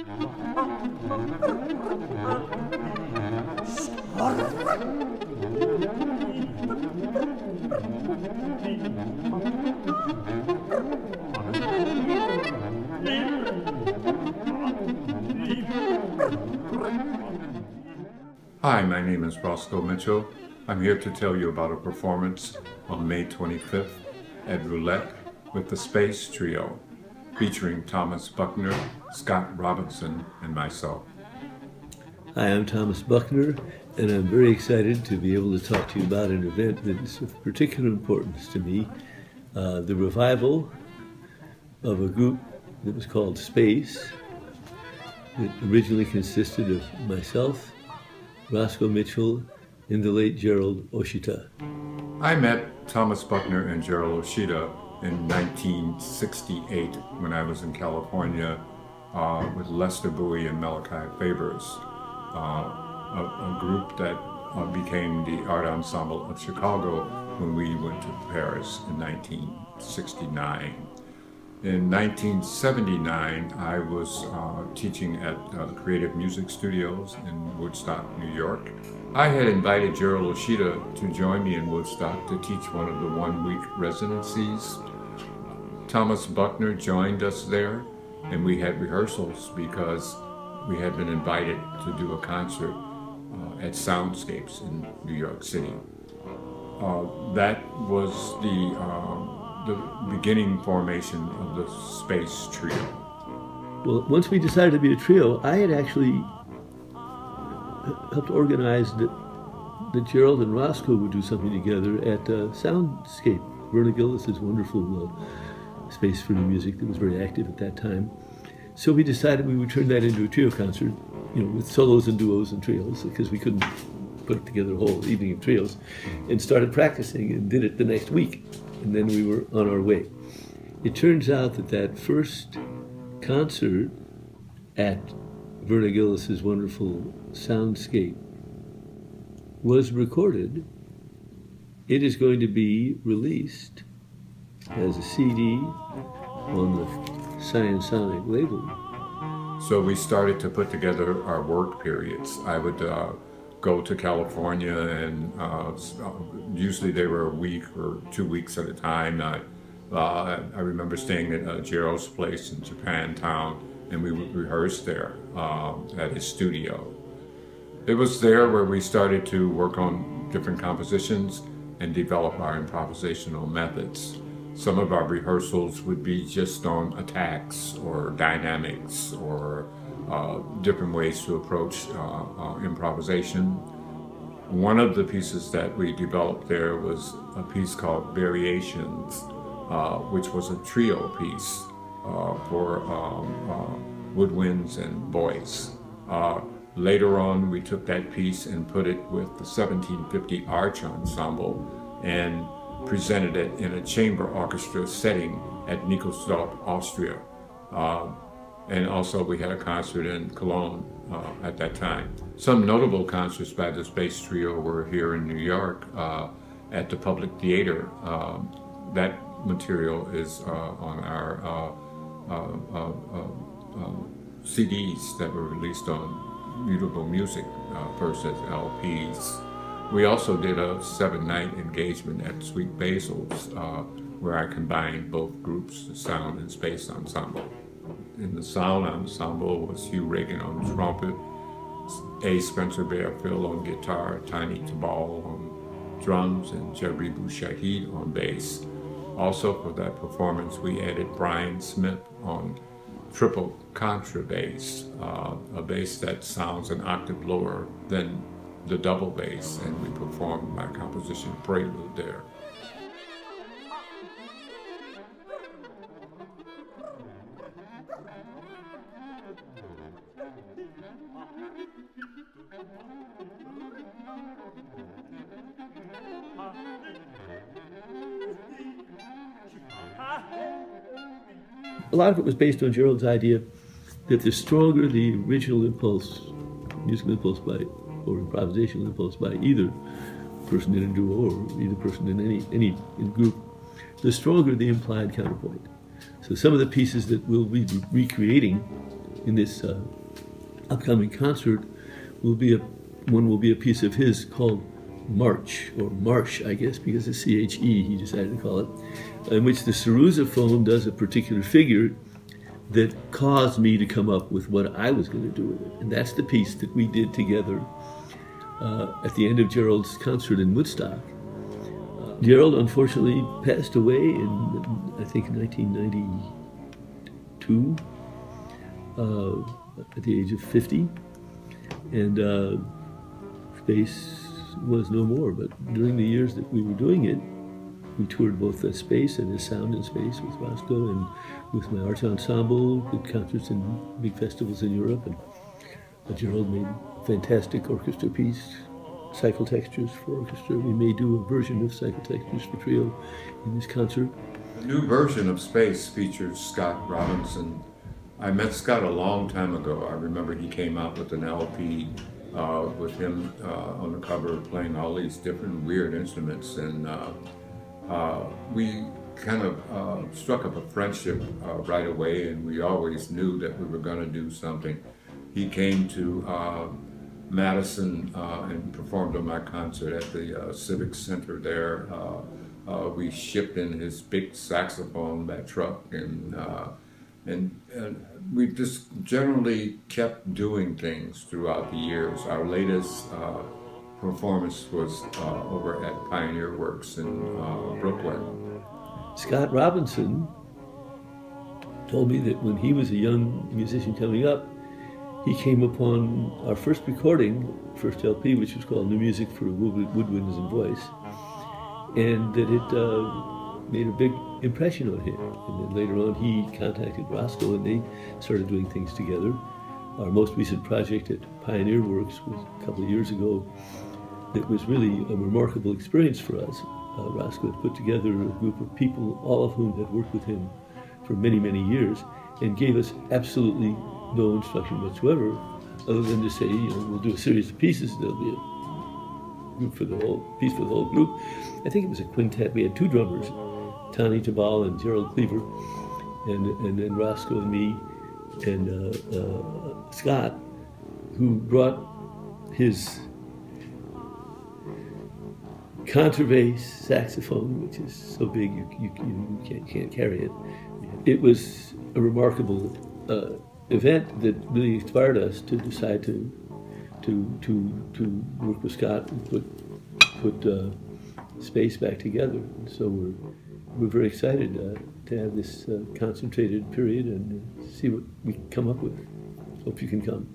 Hi, my name is Roscoe Mitchell. I'm here to tell you about a performance on May 25th at Roulette with the Space Trio, featuring Thomas Buckner, Scott Robinson, and myself. Hi, I'm Thomas Buckner, and I'm very excited to be able to talk to you about an event that is of particular importance to me, the revival of a group that was called Space. It originally consisted of myself, Roscoe Mitchell, and the late Gerald Oshita. I met Thomas Buckner and Gerald Oshita in 1968 when I was in California with Lester Bowie and Malachi Favors, a group that became the Art Ensemble of Chicago when we went to Paris in 1969. In 1979, I was teaching at Creative Music Studios in Woodstock, New York. I had invited Gerald Oshita to join me in Woodstock to teach one of the one-week residencies. Thomas Buckner joined us there, and we had rehearsals because we had been invited to do a concert at Soundscapes in New York City. That was the beginning formation of the Space Trio. Well, once we decided to be a trio, I had actually helped organize that Gerald and Roscoe would do something together at Soundscape, Verna Gillis's wonderful space for new music that was very active at that time. So we decided we would turn that into a trio concert, with solos and duos and trios, because we couldn't put together a whole evening of trios, and started practicing and did it the next week. And then we were on our way. It turns out that first concert at Verna Gillis's wonderful Soundscape was recorded. It is going to be released as a CD on the Science Sonic label. So we started to put together our work periods. I would go to California, and usually they were a week or 2 weeks at a time. I remember staying at Gerald's place in Japantown, and we would rehearse there at his studio. It was there where we started to work on different compositions and develop our improvisational methods. Some of our rehearsals would be just on attacks or dynamics or different ways to approach improvisation. One of the pieces that we developed there was a piece called Variations, which was a trio piece for woodwinds and voice. Later on, we took that piece and put it with the 1750 Arch Ensemble and presented it in a chamber orchestra setting at Nikolsdorf, Austria. And also we had a concert in Cologne at that time. Some notable concerts by the Space Trio were here in New York at the Public Theater. That material is on our CDs that were released on Mutable Music, first as LPs. We also did a 7-night engagement at Sweet Basil's where I combined both groups, the sound and space ensemble. In the sound ensemble was Hugh Reagan on trumpet, A. Spencer Bearfield on guitar, Tiny Tabal on drums, and Jabri Boushahid on bass. Also for that performance, we added Brian Smith on triple contrabass, a bass that sounds an octave lower than the double bass, and we performed my composition Prelude there. A lot of it was based on Gerald's idea that the stronger the original impulse, musical impulse or improvisational impulse by either person in a duo or either person in any group, the stronger the implied counterpoint. So some of the pieces that we'll be recreating in this upcoming concert will be a piece of his called March, or Marsh, I guess, because it's C-H-E, he decided to call it, in which the sarrusophone does a particular figure that caused me to come up with what I was going to do with it. And that's the piece that we did together at the end of Gerald's concert in Woodstock. Gerald unfortunately passed away in, I think, 1992, at the age of 50. And Space was no more, but during the years that we were doing it, we toured both the Space and his Sound in Space with Roscoe and with my arts ensemble, did concerts in big festivals in Europe, and Gerald made a fantastic orchestra piece, Cycle Textures for orchestra. We may do a version of Cycle Textures for trio in this concert. The new version of Space features Scott Robinson. I met Scott a long time ago. I remember he came out with an LP with him on the cover playing all these different weird instruments, and we kind of struck up a friendship right away, and we always knew that we were going to do something. He came to Madison and performed on my concert at the Civic Center there. We shipped in his big saxophone, that truck, and we just generally kept doing things throughout the years. Our latest performance was over at Pioneer Works in Brooklyn. Scott Robinson told me that when he was a young musician coming up, he came upon our first recording, first LP, which was called New Music for Woodwinds and Voice, and that it made a big impression on him. And then later on he contacted Roscoe and they started doing things together. Our most recent project at Pioneer Works was a couple of years ago. It was really a remarkable experience for us. Roscoe had put together a group of people, all of whom had worked with him for many, many years, and gave us absolutely no instruction whatsoever, other than to say, we'll do a series of pieces. There'll be a group for the whole piece for the whole group. I think it was a quintet. We had two drummers, Tony Tabal and Gerald Cleaver, and then Roscoe and me and Scott, who brought his contrabass saxophone, which is so big you can't carry it. It was a remarkable event that really inspired us to decide to work with Scott and put Space back together. And so we're very excited to have this concentrated period and see what we come up with. Hope you can come.